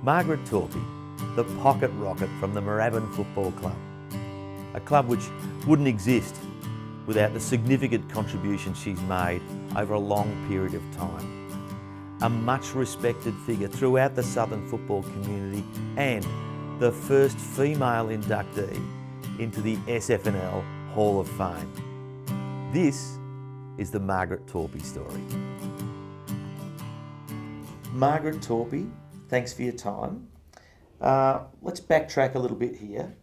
Margaret Torpy, the pocket rocket from the Moorabbin Football Club. A club which wouldn't exist without the significant contribution she's made over a long period of time. A much respected figure throughout the southern football community and the first female inductee into the SFNL Hall of Fame. This is the Margaret Torpy story. Margaret Torpy, thanks for your time. Let's backtrack a little bit here.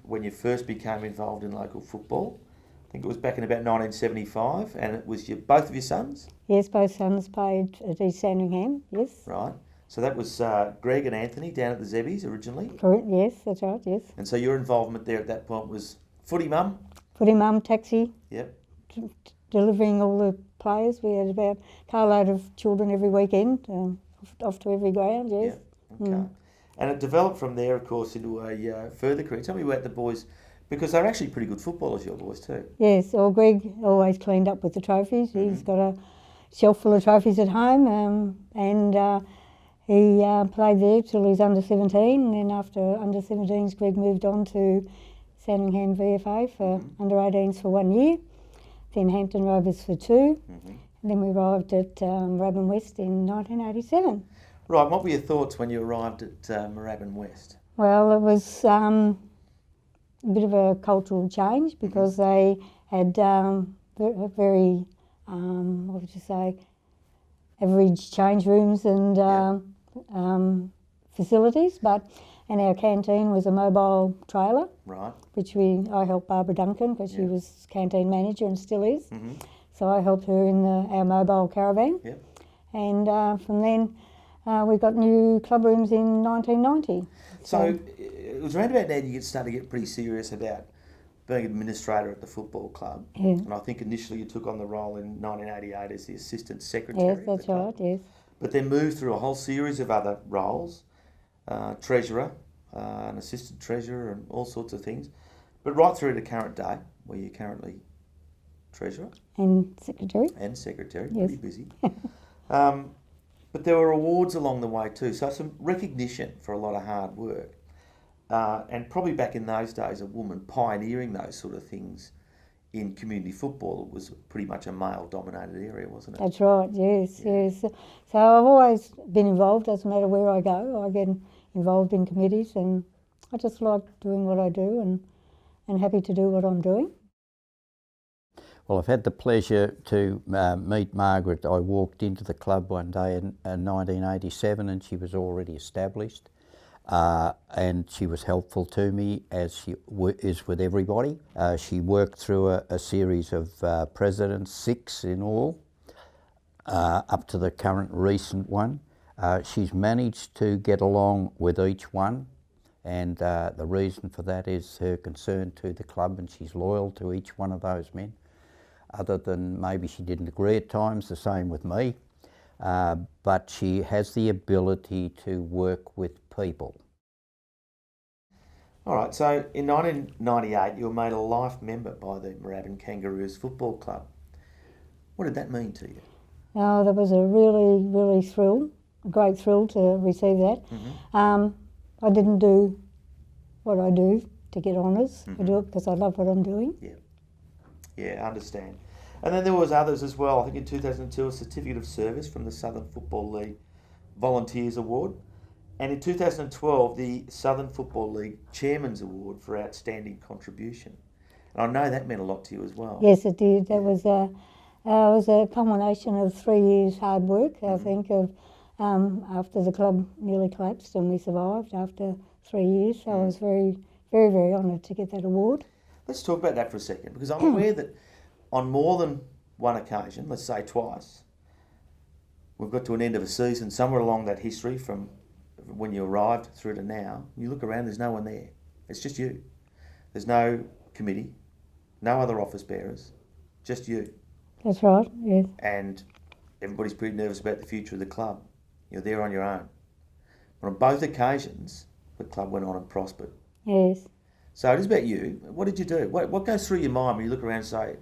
When you first became involved in local football, I think it was back in about 1975, and it was both of your sons? Yes, both sons played at East Sandringham, yes. Right. So that was Greg and Anthony down at the Zebbies originally? Correct, yes, that's right, yes. And so your involvement there at that point was footy mum? Footy mum, taxi. Yep. Delivering all the players. We had about a carload of children every weekend, off to every ground, yes. Yeah, okay. And it developed from there, of course, into a further career. Tell me about the boys, because they're actually pretty good footballers, your boys too. Yes, well, Greg always cleaned up with the trophies. He's got a shelf full of trophies at home, and he played there till he was under 17, and then after under 17s, Greg moved on to Sandringham VFA for under 18s for 1 year, then Hampton Rovers for 2, and then we arrived at Moorabbin West in 1987. Right, what were your thoughts when you arrived at Moorabbin West? Well, it was a bit of a cultural change because they had very, what would you say, average change rooms and facilities, and our canteen was a mobile trailer, right? Which I helped Barbara Duncan because she was canteen manager and still is. So I helped her in our mobile caravan. Yep. And from then we got new club rooms in 1990. So it was around about now you started to get pretty serious about being administrator at the football club. Yeah. And I think initially you took on the role in 1988 as the assistant secretary. Yes, that's right, yes. But then moved through a whole series of other roles, treasurer, an assistant treasurer and all sorts of things. But right through to current day, where you're currently treasurer. And secretary. And secretary, yes. Pretty busy. But there were awards along the way too, so some recognition for a lot of hard work. And probably back in those days, a woman pioneering those sort of things in community football was pretty much a male-dominated area, wasn't it? That's right, yes, yes. So I've always been involved, doesn't matter where I go. I get involved in committees and I just like doing what I do and happy to do what I'm doing. Well, I've had the pleasure to meet Margaret. I walked into the club one day in 1987 and she was already established. And she was helpful to me, as she is with everybody. She worked through a series of presidents, 6 in all, up to the current recent one. She's managed to get along with each one, and the reason for that is her concern to the club, and she's loyal to each one of those men. Other than maybe she didn't agree at times, the same with me. But she has the ability to work with people. All right, so in 1998 you were made a life member by the Moorabbin Kangaroos Football Club. What did that mean to you? Oh, that was a really, really a great thrill to receive that. I didn't do what I do to get honours. I do it because I love what I'm doing. Yeah, I understand. And then there was others as well. I think in 2002 a Certificate of Service from the Southern Football League Volunteers Award. And in 2012, the Southern Football League Chairman's Award for Outstanding Contribution. And I know that meant a lot to you as well. Yes, it did. That was a culmination of 3 years' hard work, I think, of after the club nearly collapsed and we survived after 3 years. So I was very, very, very honoured to get that award. Let's talk about that for a second, because I'm aware that on more than one occasion, let's say twice, we've got to an end of a season somewhere along that history from when you arrived through to now. You look around, there's no one there. It's just you. There's no committee, no other office bearers, just you. That's right, yes. And everybody's pretty nervous about the future of the club. You're there on your own. But on both occasions, the club went on and prospered. Yes. So it is about you. What did you do? What goes through your mind when you look around and say,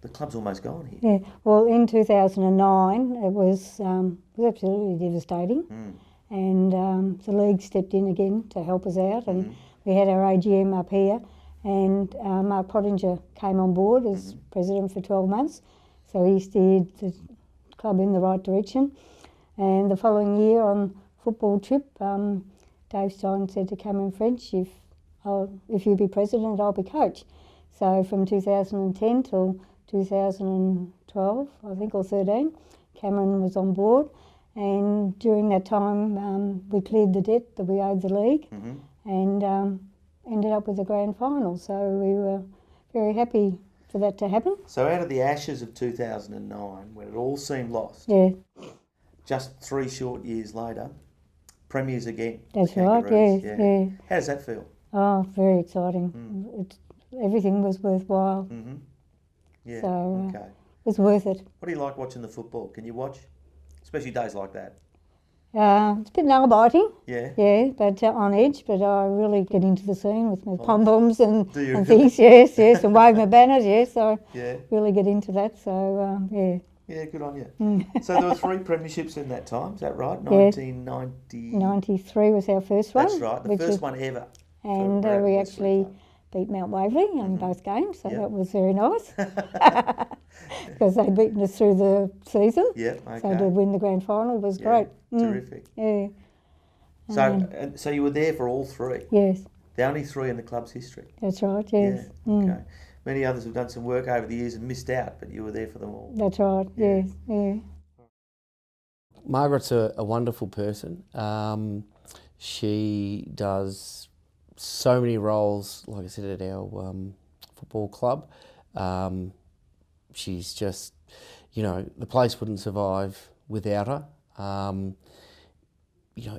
the club's almost gone here? Yeah, well, in 2009, it was absolutely devastating. and the league stepped in again to help us out, and we had our AGM up here, and Mark Pottinger came on board as president for 12 months, so he steered the club in the right direction. And the following year on football trip, Dave Stein said to Cameron French, if you be president, I'll be coach. So from 2010 till 2012, I think, or 13, Cameron was on board, and during that time we cleared the debt that we owed the league, and ended up with a grand final. So we were very happy for that to happen. So out of the ashes of 2009, when it all seemed lost, just 3 short years later, premiers again. That's right, yeah. How does that feel? Oh, very exciting. Everything was worthwhile. Yeah, So okay. it was worth it. What do you like watching the football? Can you watch? Especially days like that. It's a bit nail-biting, Yeah. but on edge, but I really get into the scene with my pom-poms and Do you things, yes, and wave my banners, yes, I Yeah. really get into that, so yeah. Yeah, good on you. So there were 3 premierships in that time, is that right? Yes. 1990. 93 was our first one. That's right, the which first was, one ever. and for we West actually Club. beat Mount Waverley in both games, so Yep. that was very nice. Because they'd beaten us through the season. Yeah, okay. So to win the grand final was great. Terrific. Yeah. So you were there for all 3? Yes, The only 3 in the club's history? that's right, yes. Yeah, okay. Many others have done some work over the years and missed out, but you were there for them all. That's right, Yeah. yes, Margaret's a wonderful person. She does so many roles, like I said, at our football club. She's just, the place wouldn't survive without her.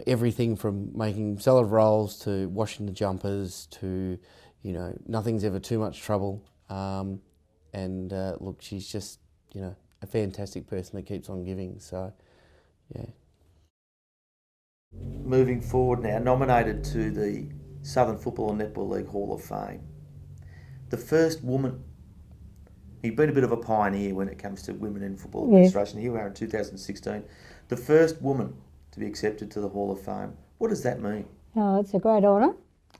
Everything from making salad rolls to washing the jumpers to, nothing's ever too much trouble. Look, she's just, a fantastic person that keeps on giving, so, yeah. Moving forward now, nominated to the Southern Football and Netball League Hall of Fame. The first woman, you've been a bit of a pioneer when it comes to women in football administration. Here we are in 2016. The first woman to be accepted to the Hall of Fame. What does that mean? Oh, it's a great honour,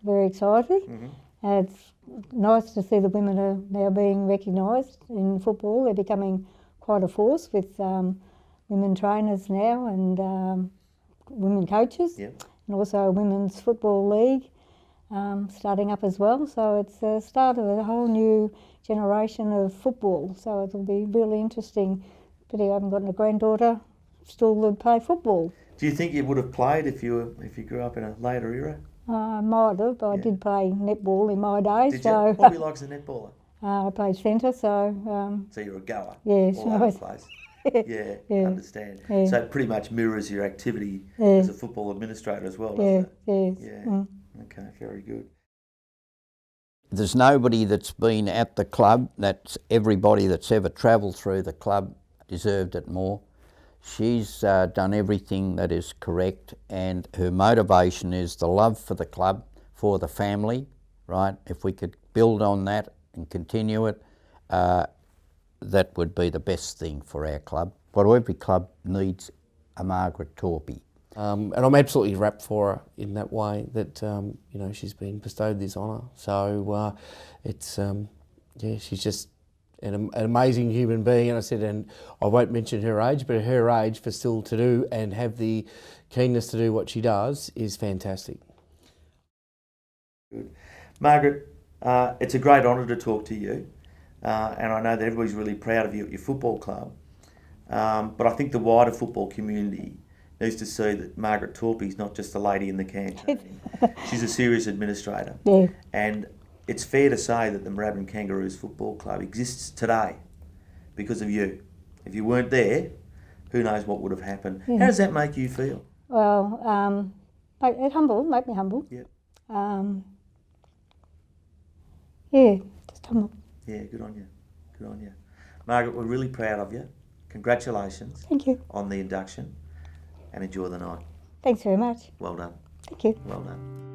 very exciting. It's nice to see the women are now being recognised in football. They're becoming quite a force with women trainers now and women coaches, and also a women's football league starting up as well. So it's the start of a whole new generation of football. So it'll be really interesting. But I haven't got a granddaughter still would play football. Do you think you would have played if you grew up in a later era? I might have, but I did play netball in my day. Did so you? What do you like as a netballer? I played centre, so So you're a goer. yes, All over the place. Yeah, understand. Yeah. So it pretty much mirrors your activity as a football administrator as well, doesn't it? yes. Yeah. Okay, very good. There's nobody that's been at the club, that's everybody that's ever travelled through the club deserved it more. She's done everything that is correct, and her motivation is the love for the club, for the family, right? If we could build on that and continue it, that would be the best thing for our club. But every club needs a Margaret Torpy. And I'm absolutely rapt for her in that way that, she's been bestowed this honour. So it's, she's just an amazing human being. And I said, and I won't mention her age, but her age for still to do and have the keenness to do what she does is fantastic. Good. Margaret, it's a great honour to talk to you. And I know that everybody's really proud of you at your football club. But I think the wider football community needs to see that Margaret Torpy is not just a lady in the canteen. She's a serious administrator. Yeah. And it's fair to say that the Moorabbin Kangaroos Football Club exists today because of you. If you weren't there, who knows what would have happened. How does that make you feel? Well, make me humble. Yep. Just humble. Yeah, good on you. Good on you. Margaret, we're really proud of you. Congratulations Thank you. on the induction and enjoy the night. Thanks very much. Well done. Thank you. Well done.